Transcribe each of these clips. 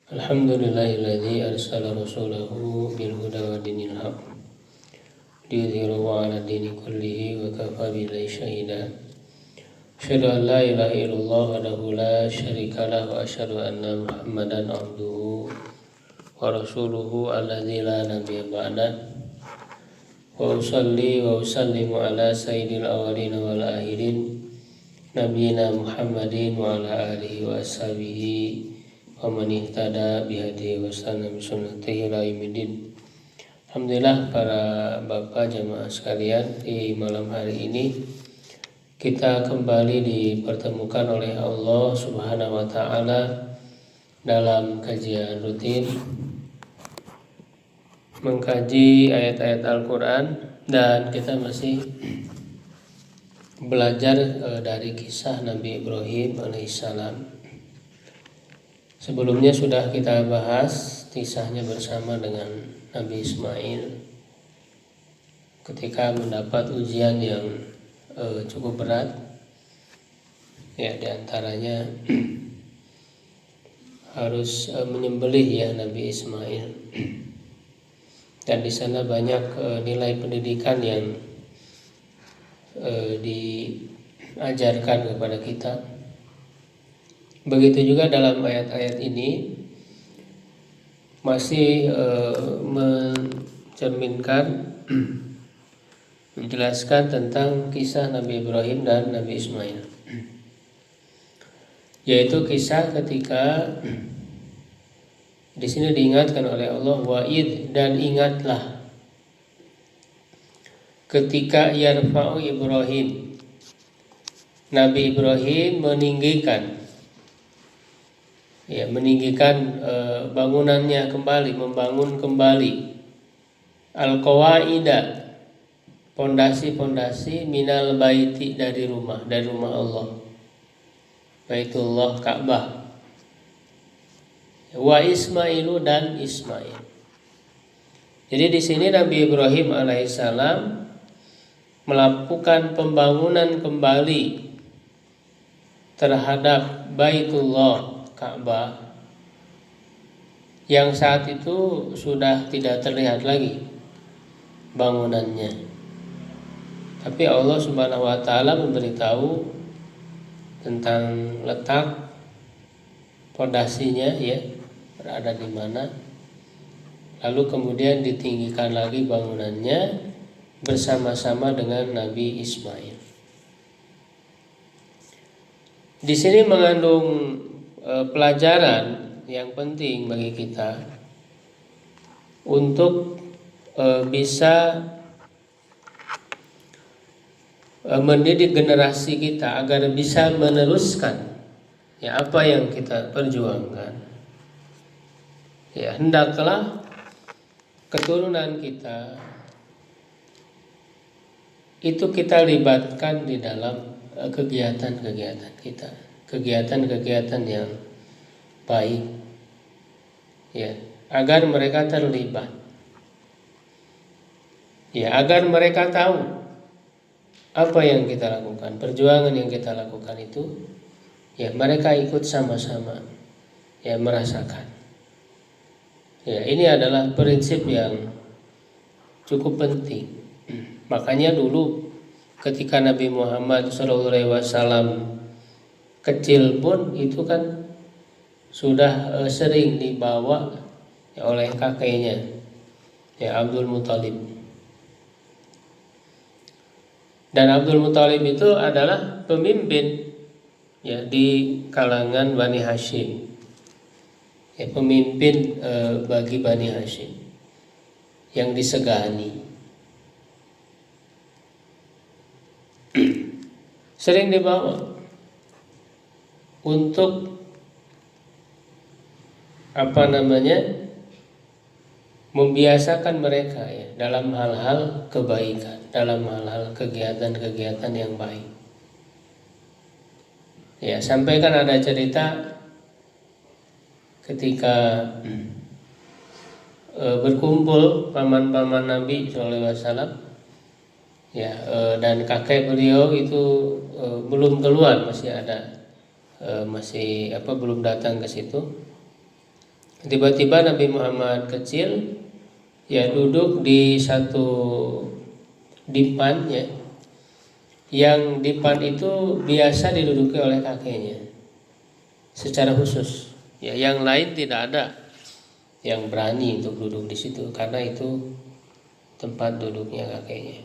Alhamdulillahilladzi arsala rasulahu bil huda wa dinil haq liyudhhirahu 'ala dini kullihi wa kafa billahi shahida. Asyhadu an la ilaha illallah wahdahu la syarika lah wa asyhadu anna Muhammadan abduhu wa rasuluhu alladzi la nabiyya ba'da. Wa usalli wa usallimu ala sayyidil awwalin wal akhirin nabiyina Muhammadin wa ala alihi wa ashabihi wa man ihtada bihadihi wa sanna bi sunnatihi ila yaumil. Alhamdulillah para bapak jamaah sekalian, di malam hari ini kita kembali dipertemukan oleh Allah Subhanahu wa taala dalam kajian rutin mengkaji ayat-ayat Al-Qur'an, dan kita masih belajar dari kisah Nabi Ibrahim alaihissalam. Sebelumnya sudah kita bahas kisahnya bersama dengan Nabi Ismail ketika mendapat ujian yang cukup berat, ya, diantaranya harus menyembelih ya Nabi Ismail, dan di sana banyak nilai pendidikan yang diajarkan kepada kita. Begitu juga dalam ayat-ayat ini masih mencerminkan, menjelaskan tentang kisah Nabi Ibrahim dan Nabi Ismail, yaitu kisah ketika di sini diingatkan oleh Allah, wa'id, dan ingatlah ketika yarfa'u Ibrahim, Nabi Ibrahim meninggikan bangunannya kembali, membangun kembali al-qawaida, pondasi-pondasi minal baiti, dari rumah Allah, Baitullah, Ka'bah. Wa Ismailu, dan Ismail. Jadi di sini Nabi Ibrahim alaihissalam melakukan pembangunan kembali terhadap Baitullah, Ka'bah, yang saat itu sudah tidak terlihat lagi bangunannya. Tapi Allah Subhanahu wa taala memberitahu tentang letak pondasinya, ya, berada di mana. Lalu kemudian ditinggikan lagi bangunannya bersama-sama dengan Nabi Ismail. Di sini mengandung pelajaran yang penting bagi kita untuk bisa mendidik generasi kita agar bisa meneruskan ya apa yang kita perjuangkan. Ya, hendaklah keturunan kita itu kita libatkan di dalam kegiatan-kegiatan kita, kegiatan-kegiatan yang baik, ya, agar mereka terlibat, ya, agar mereka tahu apa yang kita lakukan, perjuangan yang kita lakukan itu, ya, mereka ikut sama-sama, ya, merasakan. Ya, ini adalah prinsip yang cukup penting. Makanya dulu ketika Nabi Muhammad SAW kecil pun itu kan sudah sering dibawa ya, oleh kakeknya, ya, Abdul Muthalib. Dan Abdul Muthalib itu adalah pemimpin ya di kalangan Bani Hashim, ya, pemimpin bagi Bani Hashim yang disegani. Sering dibawa untuk membiasakan mereka ya dalam hal-hal kebaikan, dalam hal-hal kegiatan-kegiatan yang baik. Ya, sampai kan ada cerita ketika berkumpul paman-paman Nabi SAW, ya, dan kakek beliau itu belum keluar, masih ada belum datang ke situ. Tiba-tiba Nabi Muhammad kecil ya duduk di satu dipan ya, yang dipan itu biasa diduduki oleh kakeknya secara khusus. Ya, yang lain tidak ada yang berani untuk duduk di situ karena itu tempat duduknya kakeknya.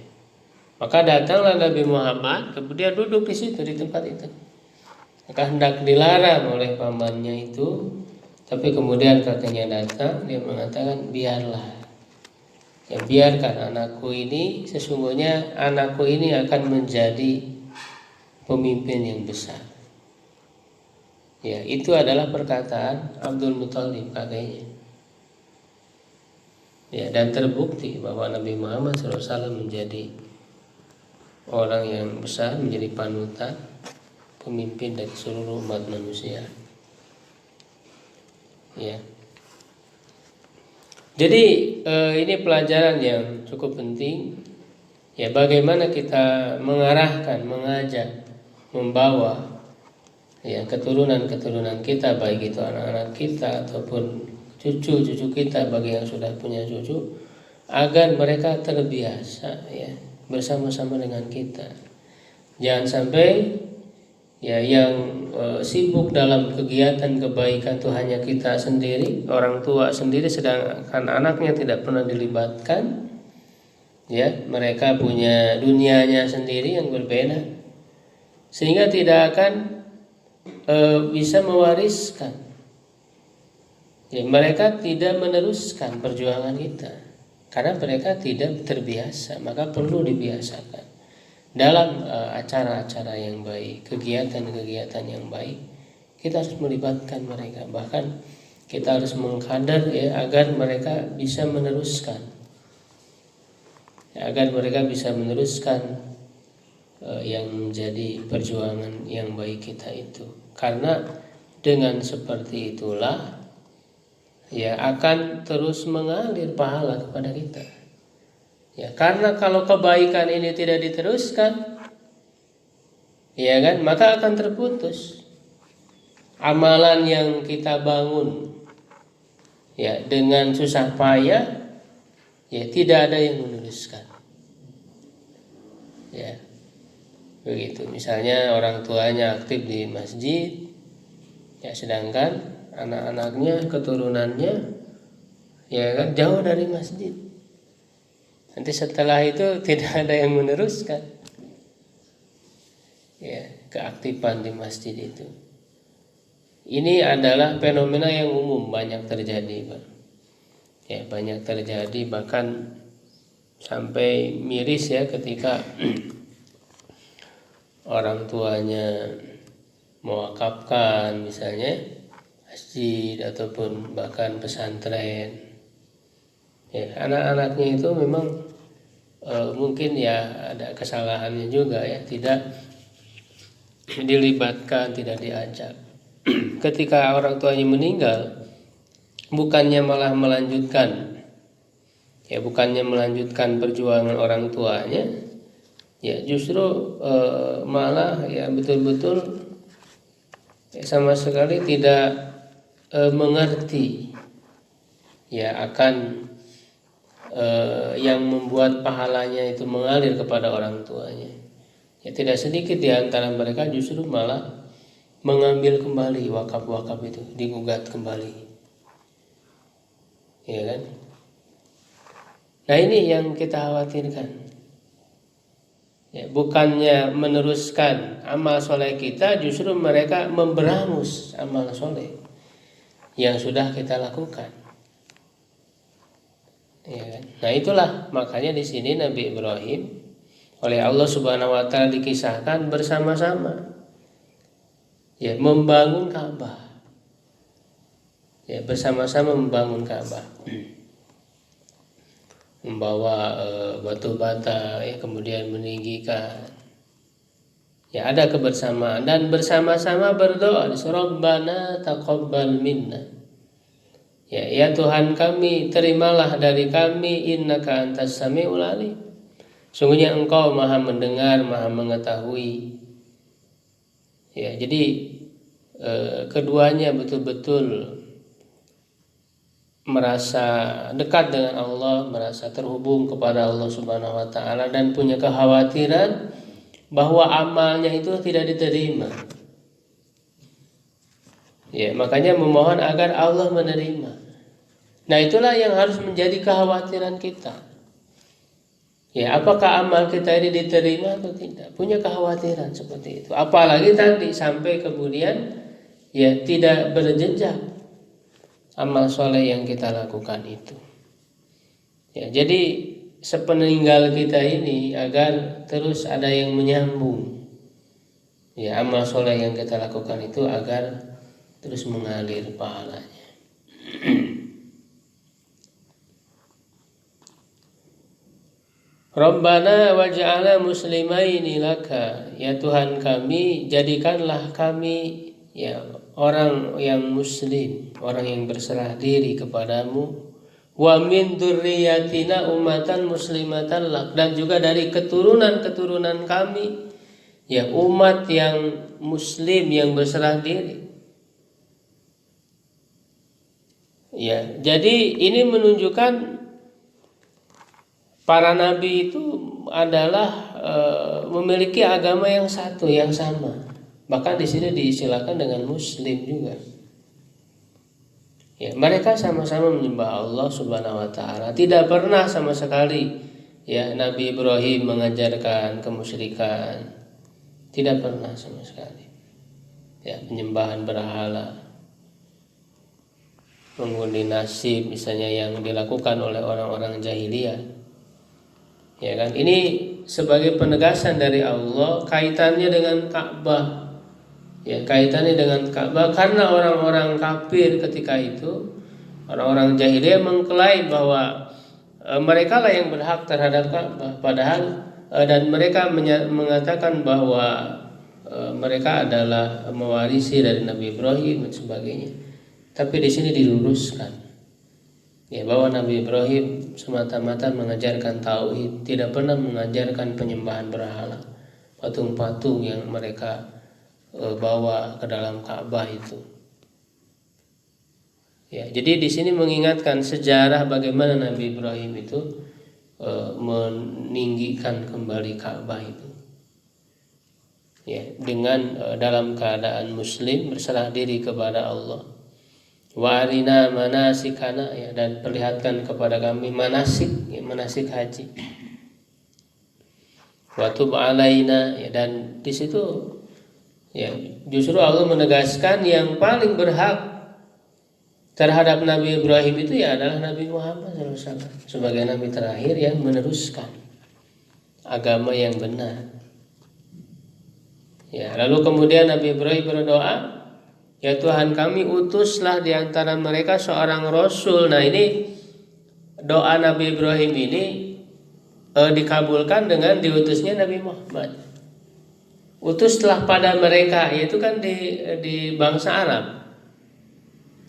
Maka datanglah Nabi Muhammad kemudian duduk di situ di tempat itu. Maka hendak dilarang oleh pamannya itu, tapi kemudian kakeknya datang, dia mengatakan biarlah. Ya, biarkan anakku ini, sesungguhnya anakku ini akan menjadi pemimpin yang besar. Ya, itu adalah perkataan Abdul Muthalib kakeknya. Ya, dan terbukti bahwa Nabi Muhammad SAW menjadi orang yang besar, menjadi panutan, pemimpin dari seluruh umat manusia. Ya. Jadi ini pelajaran yang cukup penting. Ya, bagaimana kita mengarahkan, mengajak, membawa ya keturunan-keturunan kita, baik itu anak-anak kita ataupun cucu-cucu kita bagi yang sudah punya cucu, agar mereka terbiasa ya bersama-sama dengan kita. Jangan sampai ya yang sibuk dalam kegiatan kebaikan itu hanya kita sendiri, orang tua sendiri, sedangkan anaknya tidak pernah dilibatkan. Ya, mereka punya dunianya sendiri yang berbeda, sehingga tidak akan bisa mewariskan. Ya, mereka tidak meneruskan perjuangan kita karena mereka tidak terbiasa. Maka perlu dibiasakan dalam acara-acara yang baik, kegiatan-kegiatan yang baik. Kita harus melibatkan mereka, bahkan kita harus mengkader ya agar mereka bisa meneruskan, ya, agar mereka bisa meneruskan yang menjadi perjuangan yang baik kita itu. Karena dengan seperti itulah ya akan terus mengalir pahala kepada kita. Ya, karena kalau kebaikan ini tidak diteruskan, ya kan, maka akan terputus amalan yang kita bangun. Ya, dengan susah payah, ya tidak ada yang meneruskan. Ya. Begitu, misalnya orang tuanya aktif di masjid, ya sedangkan anak-anaknya, keturunannya, ya kan jauh dari masjid. Nanti setelah itu tidak ada yang meneruskan, ya keaktifan di masjid itu. Ini adalah fenomena yang umum, banyak terjadi, Pak. Ya banyak terjadi, bahkan sampai miris ya ketika orang tuanya mewakafkan misalnya masjid ataupun bahkan pesantren. Ya, anak-anaknya itu memang mungkin ya ada kesalahannya juga ya, tidak dilibatkan, tidak diajak. Ketika orang tuanya meninggal, bukannya malah melanjutkan, ya bukannya melanjutkan perjuangan orang tuanya, ya justru malah ya betul-betul ya, sama sekali tidak mengerti ya akan yang membuat pahalanya itu mengalir kepada orang tuanya. Ya tidak sedikit di antara mereka justru malah mengambil kembali wakaf-wakaf itu, digugat kembali. Ya kan? Nah, ini yang kita khawatirkan. Ya, bukannya meneruskan amal soleh kita, justru mereka memberangus amal soleh yang sudah kita lakukan. Ya kan? Nah, itulah makanya di sini Nabi Ibrahim oleh Allah Subhanahu wa taala dikisahkan bersama-sama ya membangun Ka'bah. Ya, bersama-sama membangun Ka'bah. Membawa batu bata ya, kemudian meninggikan. Ya ada kebersamaan dan bersama-sama berdoa, Rabbana taqabbal minna. Ya Tuhan kami, terimalah dari kami, innaka antas samiul alim. Sungguhnya Engkau Maha mendengar, Maha mengetahui. Ya, jadi keduanya betul-betul merasa dekat dengan Allah, merasa terhubung kepada Allah Subhanahu wa taala dan punya kekhawatiran bahwa amalnya itu tidak diterima. Ya, makanya memohon agar Allah menerima. Nah, itulah yang harus menjadi kekhawatiran kita. Ya, apakah amal kita ini diterima atau tidak? Punya kekhawatiran seperti itu. Apalagi tadi sampai kemudian ya tidak berjejak amal soleh yang kita lakukan itu. Ya, jadi sepeninggal kita ini agar terus ada yang menyambung. Ya, amal soleh yang kita lakukan itu agar terus mengalir pahalanya. Rabbana waj'alna muslimaini laka, ya Tuhan kami, jadikanlah kami ya orang yang muslim, orang yang berserah diri kepadamu. Wa min dzurriyyatina ummatan muslimatan lak, dan juga dari keturunan-keturunan kami ya umat yang muslim yang berserah diri. Ya, jadi ini menunjukkan para nabi itu adalah memiliki agama yang satu, yang sama. Bahkan di sini diistilahkan dengan muslim juga. Ya, mereka sama-sama menyembah Allah Subhanahu wa taala. Tidak pernah sama sekali ya Nabi Ibrahim mengajarkan kemusyrikan. Tidak pernah sama sekali. Ya, penyembahan berhala, mengundi nasib misalnya yang dilakukan oleh orang-orang jahiliyah. Ya kan, ini sebagai penegasan dari Allah kaitannya dengan Ka'bah. Ya, kaitannya dengan Ka'bah karena orang-orang kafir ketika itu, orang-orang jahiliyah mengklaim bahwa mereka lah yang berhak terhadap Ka'bah, padahal dan mereka mengatakan bahwa mereka adalah mewarisi dari Nabi Ibrahim dan sebagainya. Tapi di sini diluruskan ya bahwa Nabi Ibrahim semata-mata mengajarkan tauhid, tidak pernah mengajarkan penyembahan berhala, patung-patung yang mereka bawa ke dalam Ka'bah itu. Ya, jadi di sini mengingatkan sejarah bagaimana Nabi Ibrahim itu meninggikan kembali Ka'bah itu. Ya, dengan dalam keadaan muslim berserah diri kepada Allah. Wa arina manasikana, ya, dan perlihatkan kepada kami manasik, ya, manasik haji. Wa tub alaina, ya, dan di situ ya justru Allah menegaskan yang paling berhak terhadap Nabi Ibrahim itu ya adalah Nabi Muhammad SAW sebagai nabi terakhir yang meneruskan agama yang benar. Ya, lalu kemudian Nabi Ibrahim berdoa, ya Tuhan kami, utuslah di antara mereka seorang rasul. Nah, ini doa Nabi Ibrahim ini dikabulkan dengan diutusnya Nabi Muhammad. Utuslah pada mereka, yaitu kan di bangsa Arab.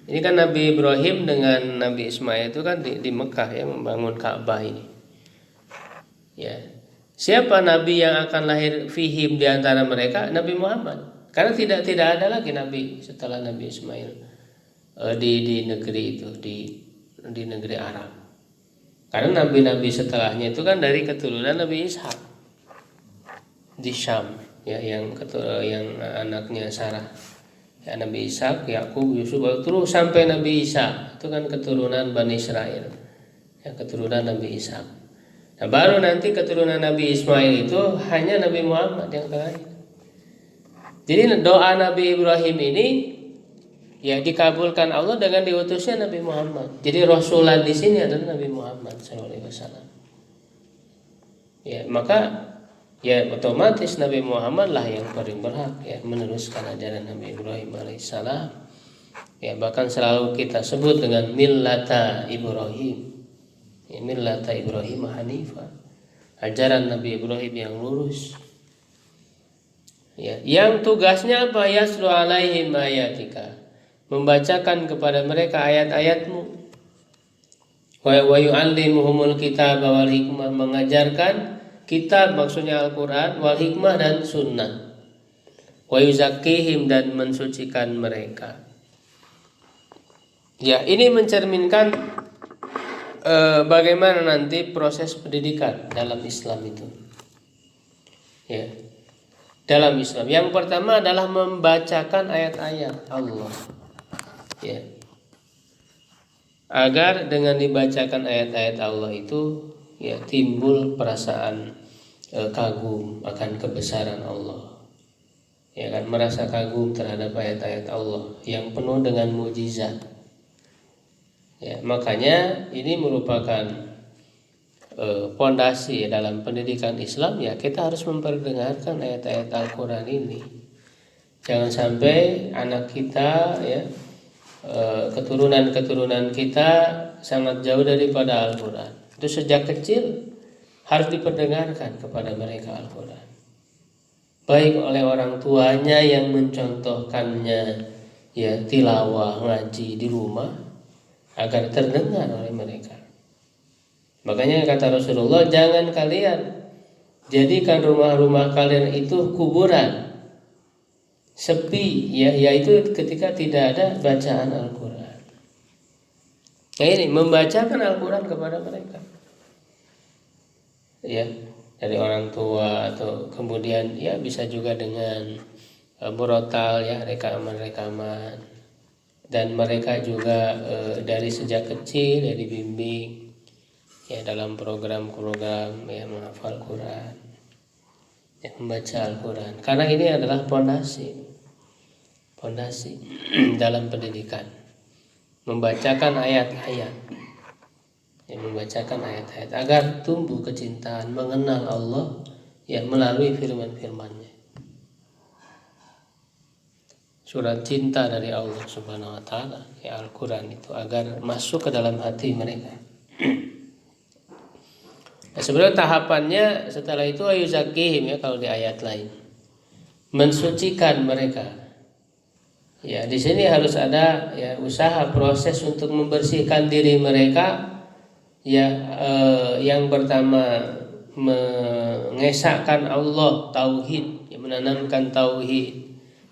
Ini kan Nabi Ibrahim dengan Nabi Ismail itu kan di Mekah ya, membangun Ka'bah ini. Ya, siapa nabi yang akan lahir fihim di antara mereka? Nabi Muhammad. Karena tidak ada lagi nabi setelah Nabi Ismail di negeri itu, di negeri Arab. Karena nabi-nabi setelahnya itu kan dari keturunan Nabi Ishak di Syam, ya, yang anaknya Sarah. Ya, Nabi Ishak, Yakub, Yusuf, terus sampai Nabi Isa, itu kan keturunan Bani Israel. Ya, keturunan Nabi Ishak. Nah, baru nanti keturunan Nabi Ismail itu hanya Nabi Muhammad yang terakhir. Jadi doa Nabi Ibrahim ini ya dikabulkan Allah dengan diutusnya Nabi Muhammad. Jadi Rasulan di sini adalah Nabi Muhammad SAW. Ya, maka ya otomatis Nabi Muhammad lah yang paling berhak ya meneruskan ajaran Nabi Ibrahim alaihissalam. Ya, bahkan selalu kita sebut dengan millata Ibrahim. Ya, millata Ibrahim Hanifah. Ajaran Nabi Ibrahim yang lurus. Ya, yang tugasnya apa? Yaslu alaihim ayatika, membacakan kepada mereka ayat-ayatmu. Wa yu'allimuhumul kitab wal hikmah, mengajarkan kitab maksudnya Al-Quran, wal hikmah dan sunnah. Wa yuzakkihim, dan mensucikan mereka. Ya, ini mencerminkan bagaimana nanti proses pendidikan dalam Islam itu. Ya, dalam Islam. Yang pertama adalah membacakan ayat-ayat Allah. Ya. Agar dengan dibacakan ayat-ayat Allah itu ya timbul perasaan kagum akan kebesaran Allah. Ya kan, merasa kagum terhadap ayat-ayat Allah yang penuh dengan mukjizat. Ya, makanya ini merupakan pondasi dalam pendidikan Islam. Ya, kita harus memperdengarkan ayat-ayat Al-Qur'an ini. Jangan sampai anak kita ya keturunan kita sangat jauh daripada Al-Qur'an. Itu sejak kecil harus diperdengarkan kepada mereka Al-Qur'an. Baik oleh orang tuanya yang mencontohkannya ya tilawah ngaji di rumah agar terdengar oleh mereka. Makanya kata Rasulullah, jangan kalian jadikan rumah-rumah kalian itu kuburan, sepi ya, yaitu ketika tidak ada bacaan Al-Qur'an. Nah, ini membacakan Al-Qur'an kepada mereka. Ya, dari orang tua atau kemudian ya bisa juga dengan murotal ya, rekaman-rekaman. Dan mereka juga dari sejak kecil ya dibimbing ya dalam program-program ya menghafal Quran, ya membaca Al-Quran. Karena ini adalah pondasi dalam pendidikan. Membacakan ayat-ayat, ya, membacakan ayat-ayat agar tumbuh kecintaan mengenal Allah ya melalui firman-firman-Nya. Surat cinta dari Allah Subhanahu wa taala ya Al-Qur'an itu agar masuk ke dalam hati mereka. Nah, sebenarnya tahapannya setelah itu ayuzakihim ya kalau di ayat lain. Mensucikan mereka. Ya, di sini harus ada ya usaha proses untuk membersihkan diri mereka. Ya, yang pertama mengesahkan Allah, tauhid, ya, menanamkan tauhid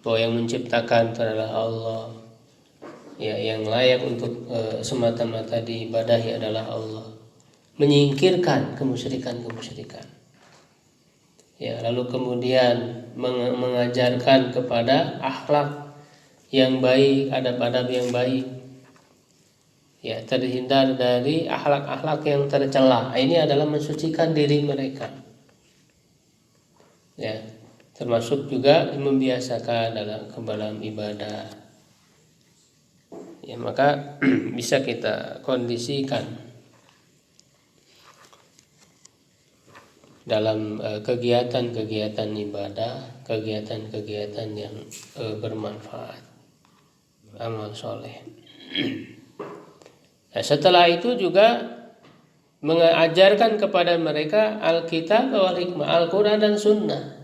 bahwa yang menciptakan itu adalah Allah. Ya, yang layak untuk semata-mata diibadahi adalah Allah. Menyingkirkan kemusyrikan. Ya, lalu kemudian mengajarkan kepada akhlak yang baik, adab-adab yang baik. Ya, terhindar dari akhlak-akhlak yang tercela. Ini adalah mensucikan diri mereka. Ya, termasuk juga membiasakan dalam ibadah. Ya, maka bisa kita kondisikan dalam kegiatan-kegiatan ibadah, kegiatan-kegiatan yang bermanfaat, amal soleh. Nah, setelah itu juga mengajarkan kepada mereka Alkitab wal Hikmah, Al-Quran dan Sunnah.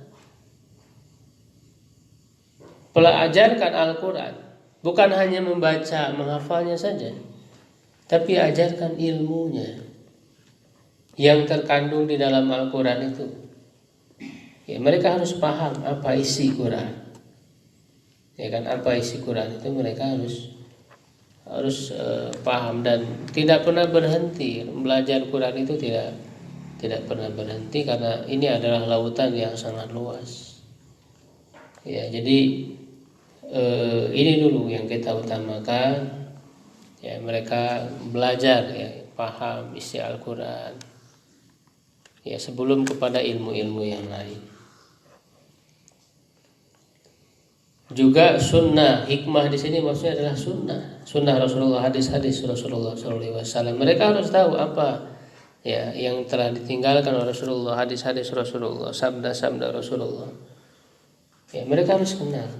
Pelajarkan Al-Quran, bukan hanya membaca, menghafalnya saja, tapi ajarkan ilmunya yang terkandung di dalam Al-Quran itu. Ya, mereka harus paham apa isi Quran. Ya kan, apa isi Quran itu mereka harus paham dan tidak pernah berhenti. Belajar Quran itu tidak pernah berhenti karena ini adalah lautan yang sangat luas. Ya, jadi ini dulu yang kita utamakan. Ya, mereka belajar ya, paham isi Al-Quran. Ya, sebelum kepada ilmu-ilmu yang lain. Juga sunnah, hikmah di sini maksudnya adalah sunnah Rasulullah, hadis-hadis Rasulullah SAW. Mereka harus tahu apa ya yang telah ditinggalkan oleh Rasulullah, hadis-hadis Rasulullah, sabda-sabda Rasulullah. Ya, mereka harus kenal.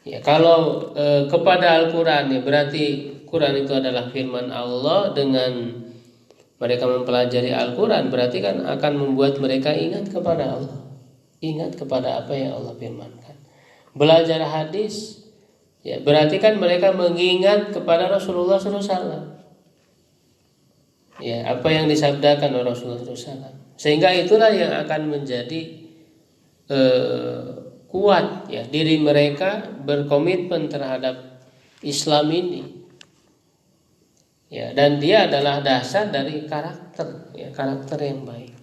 Ya, kalau kepada Al-Quran ya berarti Quran itu adalah firman Allah. Dengan mereka mempelajari Al-Quran berarti kan akan membuat mereka ingat kepada Allah, ingat kepada apa yang Allah firmankan. Belajar hadis ya berarti kan mereka mengingat kepada Rasulullah SAW. Ya, apa yang disabdakan oleh Rasulullah SAW. Sehingga itulah yang akan menjadi kuat ya diri mereka berkomitmen terhadap Islam ini. Ya, dan dia adalah dasar dari karakter, ya, karakter yang baik.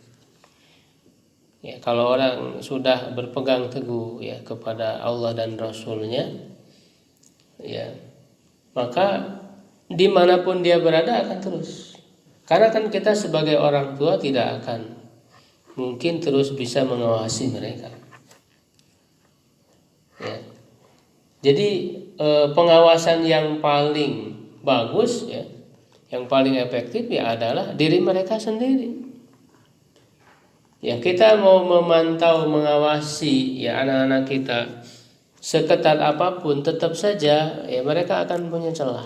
Ya, kalau orang sudah berpegang teguh ya kepada Allah dan Rasul-Nya, ya, maka dimanapun dia berada akan terus. Karena kan kita sebagai orang tua tidak akan mungkin terus bisa mengawasi mereka. Ya. Jadi pengawasan yang paling bagus ya, yang paling efektif ya adalah diri mereka sendiri. Ya, kita mau memantau, mengawasi ya anak-anak kita seketat apapun, tetap saja ya mereka akan punya celah.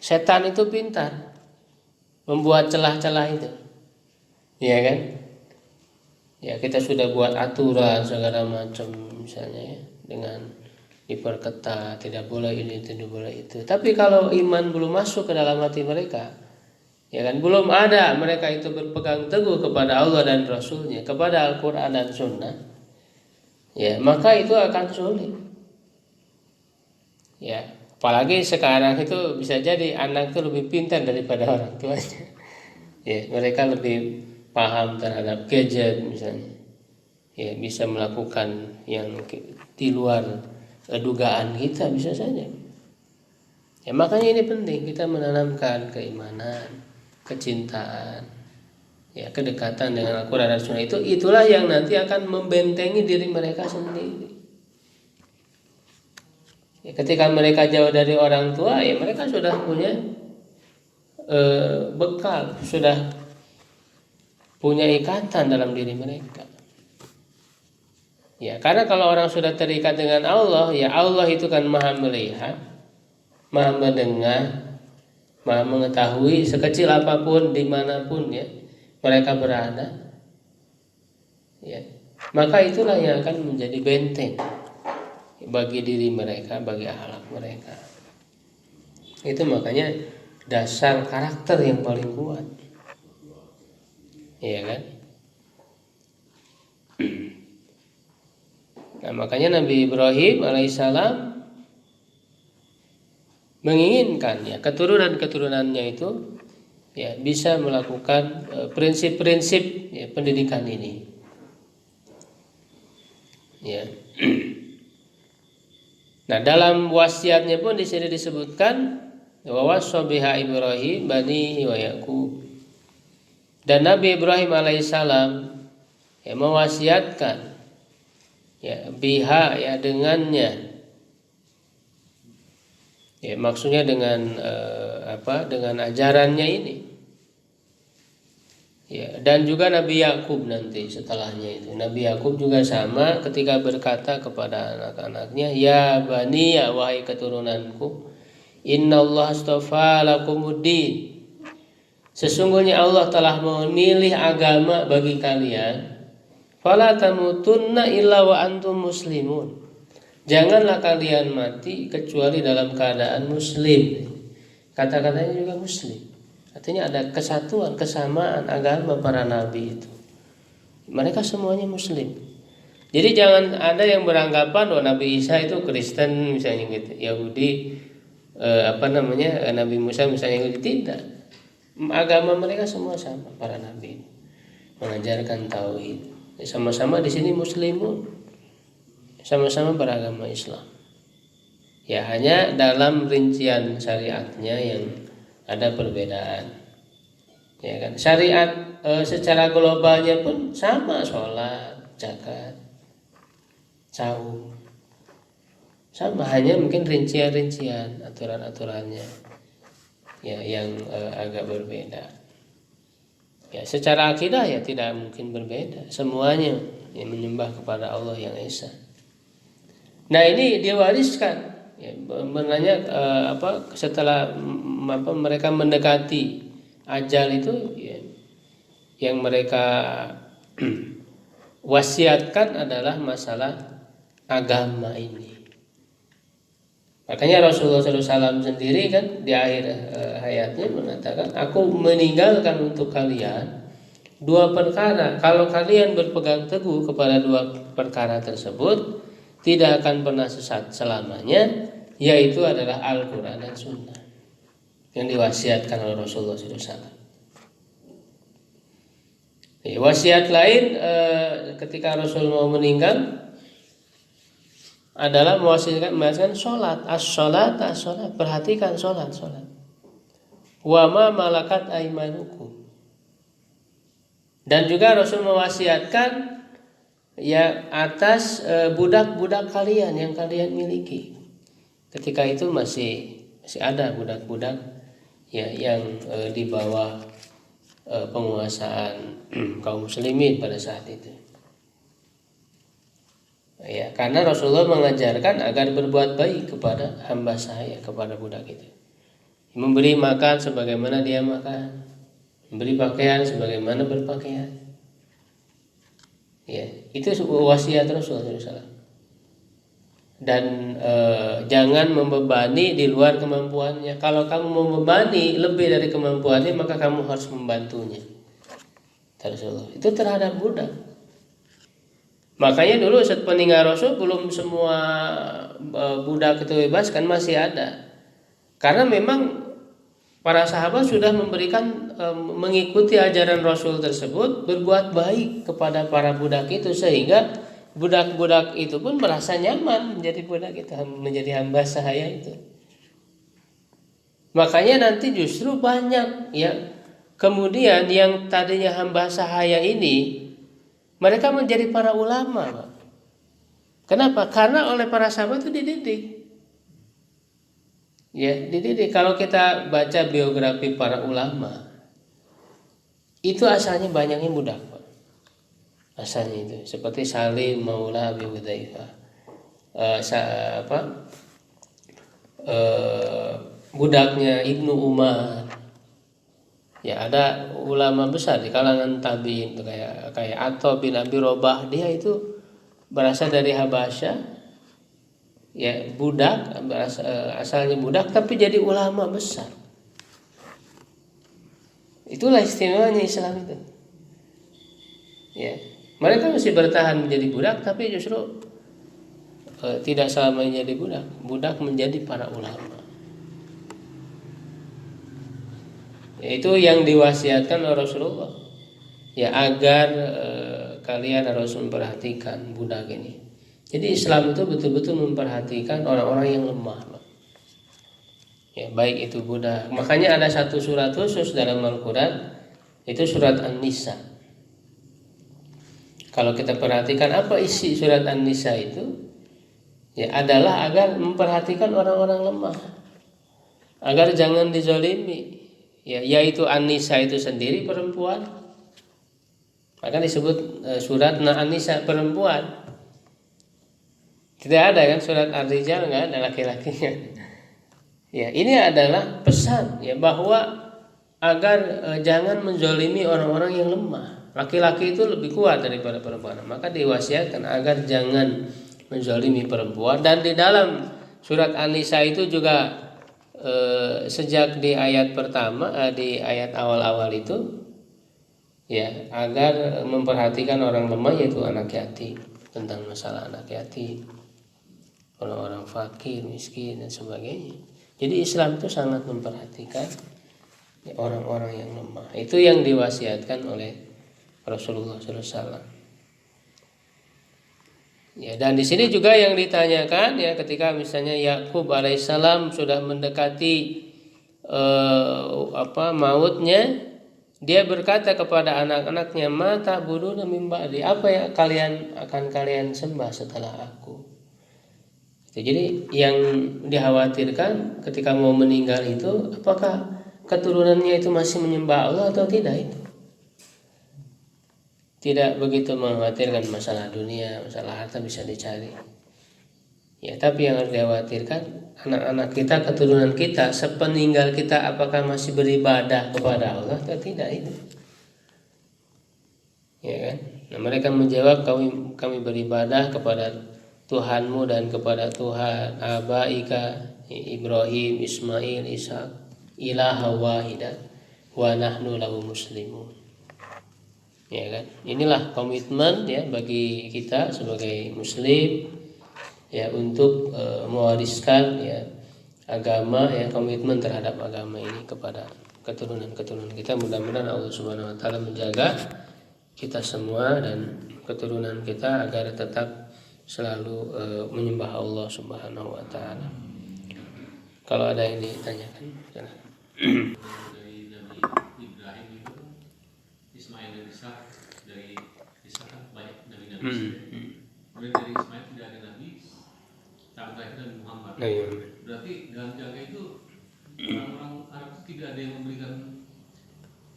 Setan itu pintar membuat celah-celah itu. Iya kan? Ya, kita sudah buat aturan segala macam misalnya ya, dengan diperketat, tidak boleh ini, tidak boleh itu. Tapi kalau iman belum masuk ke dalam hati mereka, ya kan, belum ada mereka itu berpegang teguh kepada Allah dan Rasul-Nya, kepada Al-Quran dan Sunnah, ya maka itu akan sulit. Ya, apalagi sekarang itu bisa jadi anak itu lebih pintar daripada orang tuanya. Ya, mereka lebih paham terhadap gadget misalnya, ya bisa melakukan yang di luar dugaan kita bisa saja. Ya makanya ini penting kita menanamkan keimanan, kecintaan, ya kedekatan dengan Al-Quran dan Sunnah itulah yang nanti akan membentengi diri mereka sendiri. Ya, ketika mereka jauh dari orang tua, ya mereka sudah punya bekal, sudah punya ikatan dalam diri mereka. Ya, karena kalau orang sudah terikat dengan Allah, ya Allah itu kan maha melihat, maha mendengar, maha mengetahui sekecil apapun dimanapun ya mereka berada. Ya, maka itulah yang akan menjadi benteng bagi diri mereka, bagi akhlak mereka. Itu makanya dasar karakter yang paling kuat. Iya kan? Nah, makanya Nabi Ibrahim alaihissalam menginginkan ya keturunan-keturunannya itu ya bisa melakukan prinsip-prinsip ya, pendidikan ini. Ya. Nah, dalam wasiatnya pun di sini disebutkan wa wassa biha Ibrahim banihi wa Yaqub. Dan Nabi Ibrahim alaihissalam ya, mewasiatkan ya biha ya dengannya, ya maksudnya dengan dengan ajarannya ini, ya dan juga Nabi Yakub nanti setelahnya itu Nabi Yakub juga sama ketika berkata kepada anak-anaknya, ya bani ya wahai keturunanku, innallaha astafa lakumuddin, sesungguhnya Allah telah memilih agama bagi kalian, fala tamutunna illa wa antum muslimun, janganlah kalian mati kecuali dalam keadaan muslim. Kata-katanya juga muslim, artinya ada kesatuan, kesamaan agama para nabi itu, mereka semuanya muslim. Jadi jangan ada yang beranggapan bahwa Nabi Isa itu Kristen misalnya gitu, Yahudi, Nabi Musa misalnya gitu. Tidak, agama mereka semua sama, para nabi mengajarkan tauhid, sama-sama di sini muslimun, sama-sama beragama Islam. Ya hanya dalam rincian syariatnya yang ada perbedaan. Ya kan, syariat secara globalnya pun sama, sholat, zakat, saum, sama, hanya mungkin rincian-rincian aturan-aturannya ya yang agak berbeda. Ya secara akidah ya tidak mungkin berbeda, semuanya yang menyembah kepada Allah yang Esa. Nah ini diwariskan ya, menanya setelah mereka mendekati ajal itu ya, yang mereka wasiatkan adalah masalah agama ini. Makanya Rasulullah SAW sendiri kan di akhir hayatnya mengatakan, aku meninggalkan untuk kalian dua perkara. Kalau kalian berpegang teguh kepada dua perkara tersebut, tidak akan pernah sesat selamanya, yaitu adalah Al-Quran dan Sunnah. yang diwasiatkan oleh Rasulullah SAW. Wasiat lain ketika Rasul mau meninggal adalah mewasiatkan sholat, as-sholat, perhatikan sholat. Wa ma malakat aimanukum. Dan juga Rasul mewasiatkan ya atas budak-budak kalian yang kalian miliki. Ketika itu masih ada budak-budak ya yang di bawah penguasaan kaum muslimin pada saat itu. Ya, karena Rasulullah mengajarkan agar berbuat baik kepada hamba sahaya, kepada budak itu. Memberi makan sebagaimana dia makan, memberi pakaian sebagaimana berpakaian. Ya, itu wasiat Rasulullah SAW. Dan jangan membebani di luar kemampuannya. Kalau kamu membebani lebih dari kemampuannya, maka kamu harus membantunya. Rasulullah itu terhadap budak. Makanya dulu saat peninggal Rasul belum semua budak itu bebas, kan masih ada. Karena memang para sahabat sudah memberikan mengikuti ajaran Rasul tersebut, berbuat baik kepada para budak itu, sehingga budak-budak itu pun merasa nyaman menjadi budak itu, menjadi hamba sahaya itu. Makanya nanti justru banyak ya kemudian yang tadinya hamba sahaya ini mereka menjadi para ulama. Kenapa? Karena oleh para sahabat itu dididik. Ya, dididik. Kalau kita baca biografi para ulama, itu asalnya banyaknya budak. Asalnya itu seperti Salim Maula Abi Hudzaifah, budaknya Ibnu Umar. Ya, ada ulama besar di kalangan tabi'in kayak Atha bin Abi Robah, dia itu berasal dari Habasyah. Ya, budak, asalnya budak tapi jadi ulama besar. Itulah istimewanya Islam itu. Ya. Mereka masih bertahan menjadi budak, tapi justru tidak selamanya jadi budak. Budak menjadi para ulama. Itu yang diwasiatkan oleh Rasulullah. Ya, agar kalian harus memperhatikan budak ini. Jadi Islam itu betul-betul memperhatikan orang-orang yang lemah. Ya, baik itu budak. Makanya ada satu surat khusus dalam Al-Quran, itu surat An-Nisa. Kalau kita perhatikan apa isi surat An-Nisa itu, ya adalah agar memperhatikan orang-orang lemah, agar jangan dizalimi. Ya, yaitu An-Nisa itu sendiri perempuan, maka disebut surat An-Nisa perempuan. Tidak ada kan surat Ar-Rijal, nggak ada laki-lakinya. Ya, ini adalah pesan ya bahwa agar jangan menzalimi orang-orang yang lemah. Laki-laki itu lebih kuat daripada perempuan, maka diwasiatkan agar jangan menzalimi perempuan. Dan di dalam surat An-Nisa itu juga sejak di ayat pertama, di ayat awal-awal itu, ya agar memperhatikan orang lemah, yaitu anak yatim, tentang masalah anak yatim, orang-orang fakir, miskin dan sebagainya. Jadi Islam itu sangat memperhatikan orang-orang yang lemah. Itu yang diwasiatkan oleh Rasulullah SAW. Ya, dan di sini juga yang ditanyakan ya ketika misalnya Yakub alaihissalam sudah mendekati mautnya, dia berkata kepada anak-anaknya, "Mata buduna min ba'di, apa yang kalian sembah setelah aku?" Jadi yang dikhawatirkan ketika mau meninggal itu, apakah keturunannya itu masih menyembah Allah atau tidak itu. Tidak begitu mengkhawatirkan masalah dunia, masalah harta bisa dicari. Ya, tapi yang harus dikhawatirkan anak-anak kita, keturunan kita, sepeninggal kita apakah masih beribadah kepada Allah atau tidak itu. Ya kan? Nah, mereka menjawab, kami beribadah kepada Tuhanmu dan kepada Tuhan abaika Ibrahim, Ismail, Ishak, ilaha wahidah wa nahnu lahu muslimun. Ya kan? Inilah komitmen ya bagi kita sebagai muslim ya untuk mewariskan ya agama, ya komitmen terhadap agama ini kepada keturunan kita. Mudah-mudahan Allah Subhanahu wa taala menjaga kita semua dan keturunan kita agar tetap selalu menyembah Allah Subhanahu wa taala. Kalau ada yang ditanyakan, dari Nabi Ibrahim itu Ismail dan Ishak, dari Ishak kan banyak nabi-nabi. Kemudian dari Ismail tidak ada nabi, sampai terakhir Nabi Muhammad. Berarti dalam jaga itu orang-orang Arab itu tidak ada yang memberikan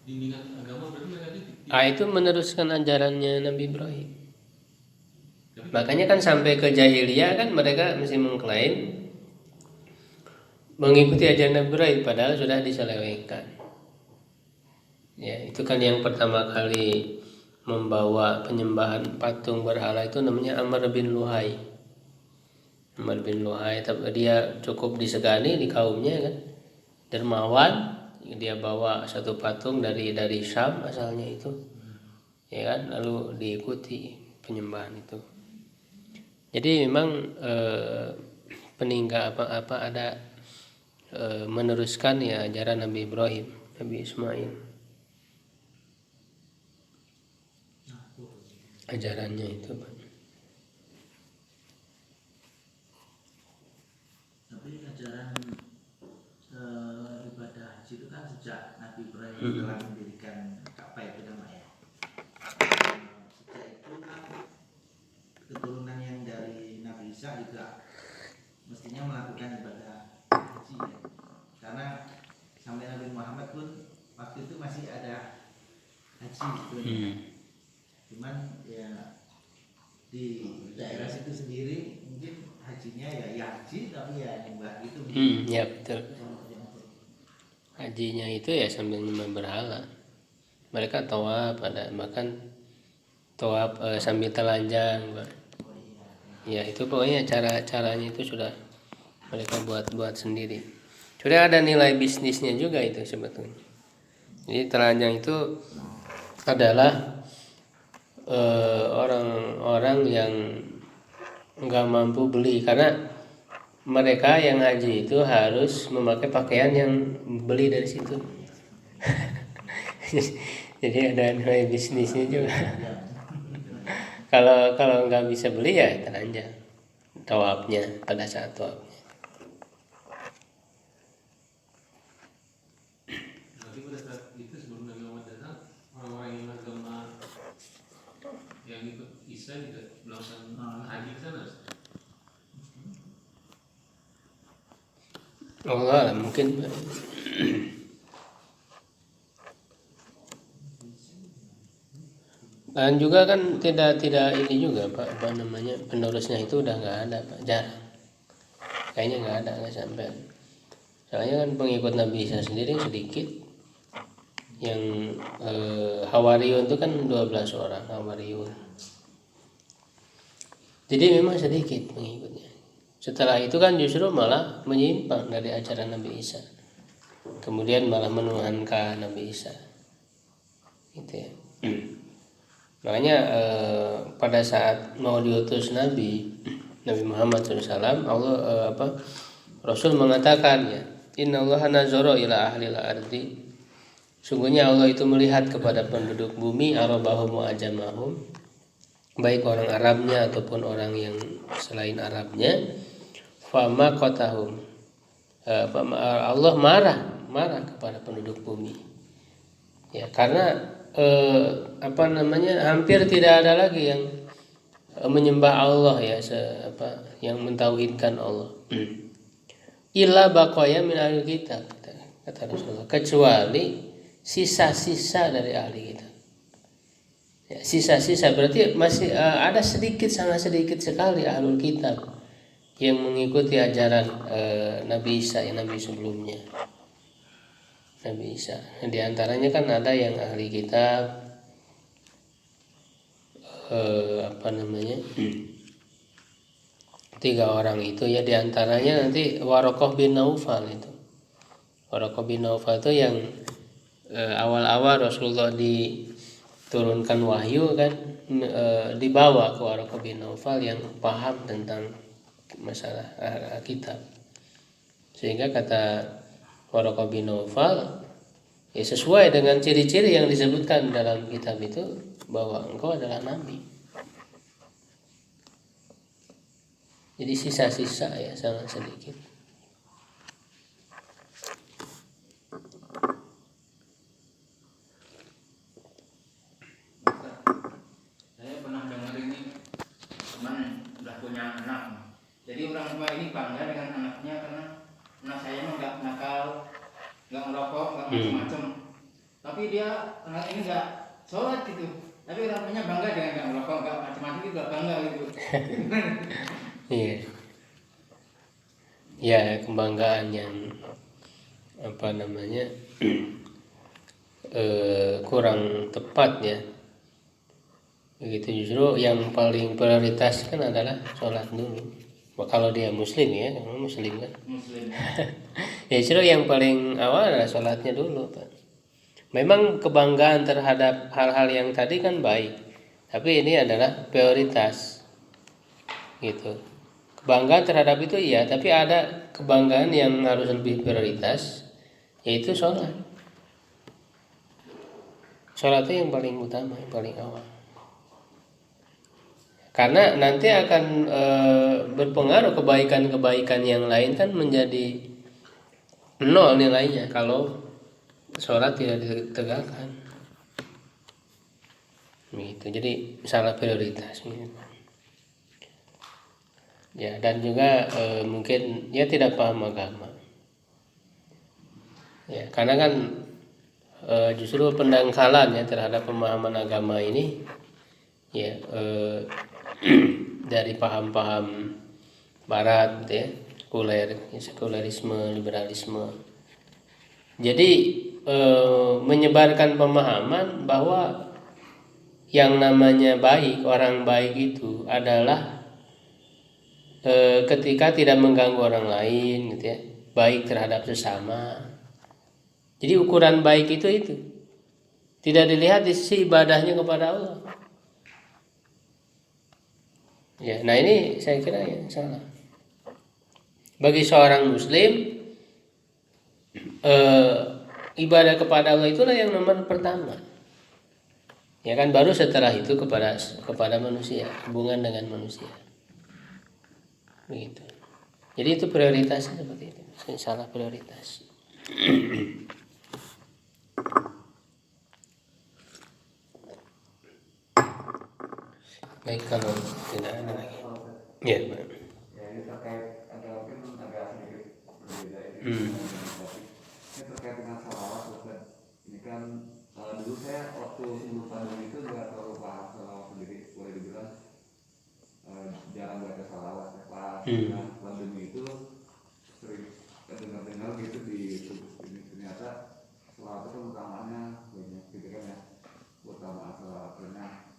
bimbingan agama, berarti mereka itu meneruskan ajarannya Nabi Ibrahim. Makanya kan sampai ke jahiliyah kan mereka masih mengklaim mengikuti ajaran Nabi Ibrahim padahal sudah diselewengkan. Ya, itu kan yang pertama kali membawa penyembahan patung berhala itu namanya Amr bin Luhai. Amr bin Luhai, tapi dia cukup disegani di kaumnya kan. Dermawan, dia bawa satu patung dari Syam asalnya itu. Ya kan, lalu diikuti penyembahan itu. Jadi memang peninggal apa ada meneruskan ya ajaran Nabi Ibrahim, Nabi Ismail, ajarannya itu. Tapi ajaran ibadah haji itu kan sejak Nabi Ibrahim telah mendirikan Ka'bah itu namanya. Sejak itu kan keturunan yang dari Nabi Isa juga mestinya melakukan ibadah haji ya. Karena sampai Nabi Muhammad pun waktu itu masih ada haji gitu. Cuman ya di daerah situ sendiri mungkin hajinya ya haji tapi ya nyembah gitu. Ya betul. Hajinya itu ya sambil nyembah berhala. Mereka tawaf, ada bahkan tawaf sambil telanjang. Ya itu pokoknya caranya itu sudah mereka buat sendiri. Sudah ada nilai bisnisnya juga itu sebetulnya. Jadi telanjang itu adalah orang-orang yang nggak mampu beli, karena mereka yang haji itu harus memakai pakaian yang beli dari situ. Jadi ada nilai bisnisnya juga. Kalau nggak bisa beli ya telanjang tawafnya pada saat tawafnya. Berarti pada saat itu sebelum Nabi Muhammad datang, orang-orang yang agama yang ikut Isa juga melakukan haji ke sana. Allah mungkin. Dan juga kan tidak ini juga Pak, apa namanya, penerusnya itu udah nggak ada Pak, jarang. Kayaknya nggak sampai. Soalnya kan pengikut Nabi Isa sendiri sedikit. Yang Hawariyun itu kan 12 orang Hawariyun. Jadi memang sedikit pengikutnya. Setelah itu kan justru malah menyimpang dari ajaran Nabi Isa. Kemudian malah menuhankan Nabi Isa. Gitu ya. Makanya pada saat mau diutus Nabi Muhammad SAW, Allah Rasul mengatakan ya, Innallaha nazara ila ahlil ardi. Sungguhnya Allah itu melihat kepada penduduk bumi, arabahum wa ajamahum, baik orang Arabnya ataupun orang yang selain Arabnya. Fama qatahum. Allah marah kepada penduduk bumi. Ya, karena hampir tidak ada lagi yang menyembah Allah ya, yang mentauhidkan Allah. Illa baqaya min ahli kitab, kata Rasulullah, kecuali sisa-sisa dari ahli kitab. Ya, sisa-sisa berarti masih ada sangat sedikit sekali ahlul kitab yang mengikuti ajaran Nabi Isa, yang Nabi sebelumnya. Nabi Isa. Di antaranya kan ada yang ahli kitab tiga orang itu ya, di antaranya nanti Waraqah bin Naufal itu. Waraqah bin Naufal itu yang awal-awal Rasulullah diturunkan wahyu kan, dibawa ke Waraqah bin Naufal yang paham tentang masalah kitab. Sehingga kata Waraqah bin Naufal, ya sesuai dengan ciri-ciri yang disebutkan dalam kitab itu bahwa engkau adalah nabi. Jadi sisa-sisa ya sangat sedikit. Saya pernah dengar ini teman udah punya anak. Jadi orang tua ini bangga dengan anaknya karena anak saya mah nggak nakal, nggak ngerokok, nggak macam-macam. Tapi dia anak ini nggak sholat gitu. Tapi orang tuanya bangga dengan nggak ngerokok, nggak macam-macam itu bangga gitu. Iya. Ya, kebanggaan yang kurang tepat ya. Begitu, justru yang paling prioritas kan adalah sholat dulu. Kalau dia muslim ya, muslim kan. Muslim. Ya justru yang paling awal adalah sholatnya dulu, Pak. Memang kebanggaan terhadap hal-hal yang tadi kan baik, tapi ini adalah prioritas gitu. Kebanggaan terhadap itu iya, tapi ada kebanggaan yang harus lebih prioritas, yaitu sholat. Sholat itu yang paling utama, yang paling awal. Karena nanti akan berpengaruh kebaikan-kebaikan yang lain kan menjadi nol nilainya kalau sholat tidak ditegakkan. Gitu. Jadi salah prioritas. Ya, dan juga mungkin ya tidak paham agama. Ya, karena kan justru pendangkalan ya terhadap pemahaman agama ini ya dari paham-paham barat ya, sekularisme, liberalisme. Jadi menyebarkan pemahaman bahwa yang namanya baik, orang baik itu adalah ketika tidak mengganggu orang lain gitu ya, baik terhadap sesama. Jadi ukuran baik itu tidak dilihat di sisi ibadahnya kepada Allah ya. Nah ini saya kira ya salah. Bagi seorang muslim ibadah kepada Allah itulah yang nomor pertama ya kan, baru setelah itu kepada manusia, hubungan dengan manusia. Begitu. Jadi itu prioritasnya seperti itu. Salah prioritas. Baik, kalau tidak ada lagi. Ya, Pak. Ya, ini terkait agak sedikit berbeda ini. Ini terkait dengan salawat, Ustaz. Ini kan dulu saya waktu sebelum pandemi itu nggak terlalu paham salawat sendiri, boleh dibilang jarang baca salawat. Pas pandemi itu sering dengar gitu di YouTube ini, ternyata salawat itu utamanya banyak gitu kan ya, utamaan salawatnya.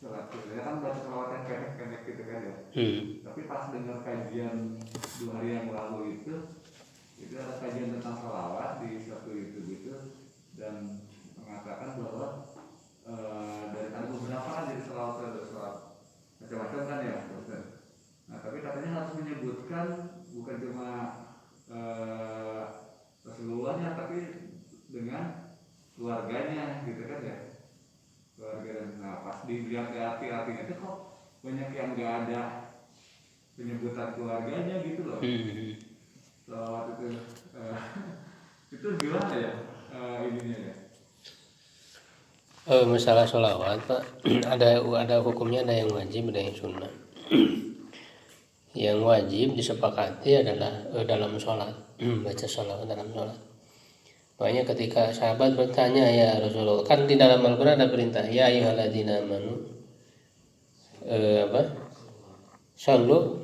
Salawatnya kan baca salawat yang pendek-pendek gitu kan ya. Tapi pas dengar kajian 2 hari yang lalu itu ada kajian tentang salawat di satu YouTube itu, dan mengatakan bahwa dari ada beberapa kan jadi salawat macam-macam kan ya. Nah tapi katanya harus menyebutkan bukan cuma Rasulullahnya, tapi dengan keluarganya gitu kan ya, keluarga. Dan nah pas dilihat ke arti-artinya itu kok banyak yang nggak ada penyebutan keluarganya gitu loh. Salawat itu gimana ya ininya ya? Masalah sholawat, Pak, ada hukumnya, ada yang wajib, ada yang sunnah. Yang wajib disepakati adalah dalam sholat, baca sholawat dalam sholat. Makanya ketika sahabat bertanya, ya Rasulullah, kan di dalam Al-Quran ada perintah, ya ayyuhalladzina amanu shollu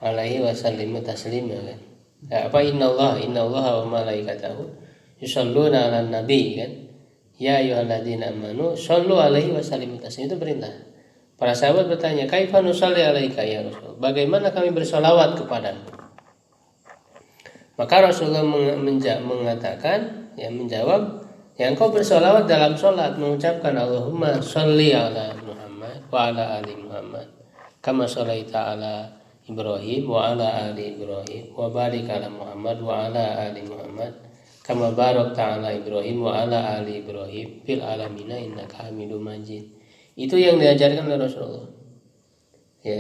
alaihi wasallimu taslima kan. Innallaha wa malaikatahu yusholluna 'alan nabi kan. Ya ayyuhalladzina amanu shollu alaihi wasallimu taslima, itu perintah. Para sahabat bertanya, kaifa nusalli alaika ya Rasul? Bagaimana kami bersolawat kepadamu? Maka Rasulullah mengatakan, ya menjawab, yang kau bersolawat dalam sholat mengucapkan Allahumma sholli ala Muhammad wa ala ali Muhammad kama sholaita ala Ibrahim wa ala ali Ibrahim wa barik ala Muhammad wa ala ali Muhammad kama barakta ala Ibrahim wa ala ali Ibrahim fil alamina innaka Hamidum Majid. Itu yang diajarkan oleh Rasulullah. Ya,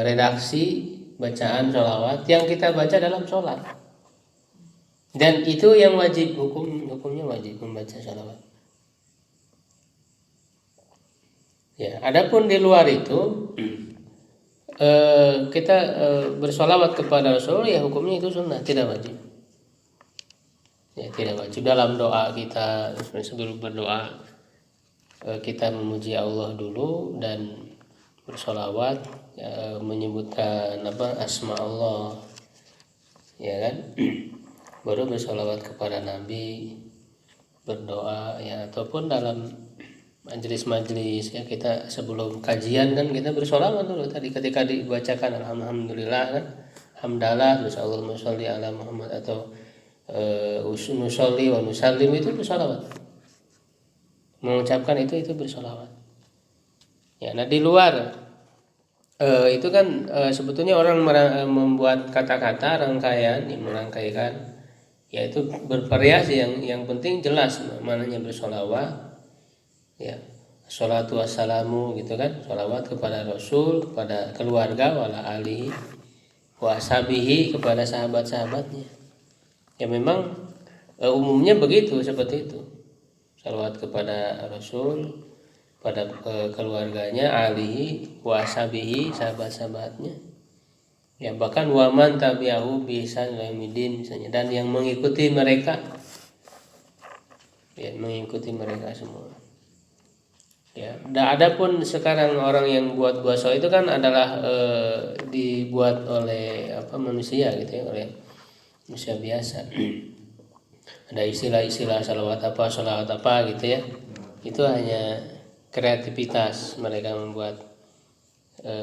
redaksi bacaan sholawat yang kita baca dalam sholat. Dan itu yang wajib, hukumnya wajib membaca sholawat. Ya, adapun di luar itu kita bersolawat kepada Rasul, ya hukumnya itu sunnah, tidak wajib. Ya, tidak wajib. Dalam doa kita sebelum berdoa kita memuji Allah dulu dan bersolawat, ya, menyebutkan asma Allah, ya kan? Baru bersolawat kepada Nabi, berdoa, ya, ataupun dalam majelis ya kita sebelum kajian kan kita bersolawat dulu tadi ketika dibacakan alhamdulillah kan, hamdalah terus Allahumma sholli ala Muhammad atau nusolli wa nusallim, itu bersolawat, mengucapkan itu bersolawat. Ya, nah di luar itu kan sebetulnya orang membuat kata-kata rangkaian, merangkaikan, yaitu bervariasi. Yang penting jelas mananya bersolawat, ya, sholatu wassalamu gitu kan, sholawat kepada Rasul, kepada keluarga, wala alihi wa ashabihi, kepada sahabat-sahabatnya. Ya memang umumnya begitu, seperti itu, sholawat kepada Rasul, pada keluarganya, alihi wa ashabihi, sahabat-sahabatnya. Ya bahkan waman tabi'ahu bi ihsan ila yaumil misalnya, dan yang mengikuti mereka, ya mengikuti mereka semua. Ya, adapun sekarang orang yang buat sholawat itu kan adalah dibuat oleh manusia gitu ya, oleh manusia biasa. Ada istilah-istilah sholawat apa gitu ya. Itu hanya kreativitas mereka membuat,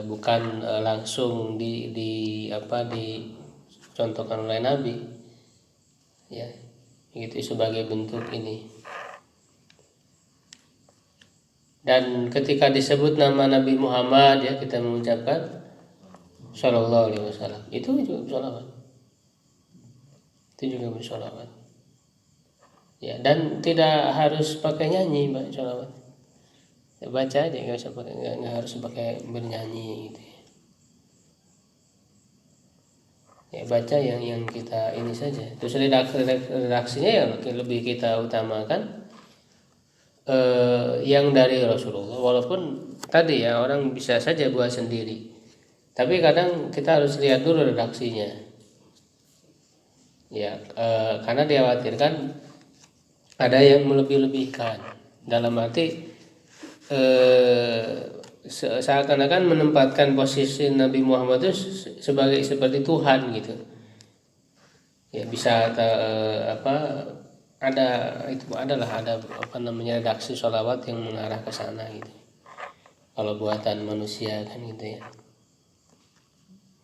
bukan langsung dicontohkan oleh Nabi, ya itu sebagai bentuk ini. Dan ketika disebut nama Nabi Muhammad, ya kita mengucapkan Sallallahu Alaihi Wasallam, itu juga bersolawat, ya, dan tidak harus pakai nyanyi bersolawat. Ya, baca aja, nggak harus pakai bernyanyi gitu ya. Baca yang kita ini saja. Terus redaksinya yang lebih kita utamakan yang dari Rasulullah. Walaupun tadi ya orang bisa saja buat sendiri, tapi kadang kita harus lihat dulu redaksinya, ya, karena dikhawatirkan ada yang melebih-lebihkan, dalam arti seakan-akan menempatkan posisi Nabi Muhammad itu seperti Tuhan gitu. Ya bisa ada redaksi sholawat yang mengarah ke sana gitu. Kalau buatan manusia kan gitu ya.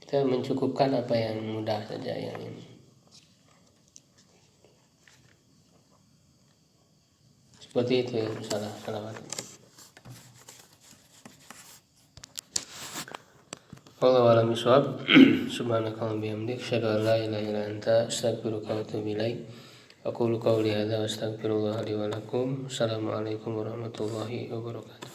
Kita mencukupkan apa yang mudah saja yang ini. Seperti itu ya, salah sholawat. Wallahu a'lam bishawab. Subhanakallahumma bihamdik, asyhadu an la ilaha illa anta, astaghfiruka wa atubu ilaik. Aqulu qawli hadza wa astaghfirullah li wa lakum. Assalamualaikum warahmatullahi wabarakatuh.